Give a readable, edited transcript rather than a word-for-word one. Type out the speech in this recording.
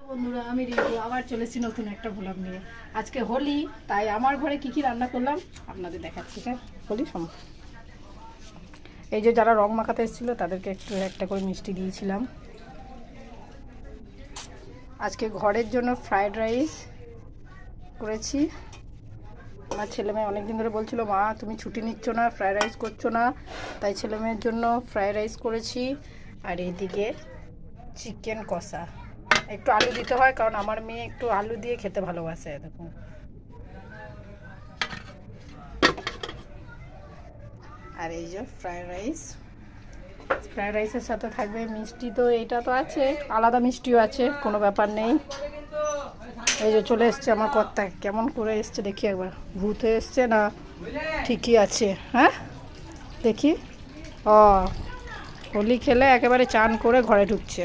বন্ধুরা, আমি রিঙ্কু আবার চলেছি নতুন একটা ভ্লগ নিয়ে। আজকে হোলি, তাই আমার ঘরে কি কি রান্না করলাম আপনাদের দেখাচ্ছি। হ্যাঁ, হোলি এই যে যারা রং মাখাতে এসেছিল তাদেরকে একটু একটা করে মিষ্টি দিয়েছিলাম। আজকে ঘরের জন্য ফ্রায়েড রাইস করেছি। আমার ছেলে মেয়ে অনেকদিন ধরে বলছিল, মা তুমি ছুটি নিচ্ছ না, ফ্রায়েড রাইস করছো না, তাই ছেলে মেয়ের জন্য ফ্রায়েড রাইস করেছি। আর এইদিকে চিকেন কষা, একটু আলু দিতে হয় কারণ আমার মেয়ে একটু আলু দিয়ে খেতে ভালোবাসে। দেখুন, আর এই যে ফ্রায়েড রাইসের সাথে থাকবে মিষ্টি। তো এইটা তো আছে, আলাদা মিষ্টিও আছে, কোনো ব্যাপার নেই। এই যে চলে এসছে আমার কর্তা, কেমন করে এসছে দেখি একবার, ভূত হয়ে এসছে না ঠিকই আছে? হ্যাঁ দেখি, ও হোলি খেলে একেবারে চান করে ঘরে ঢুকছে।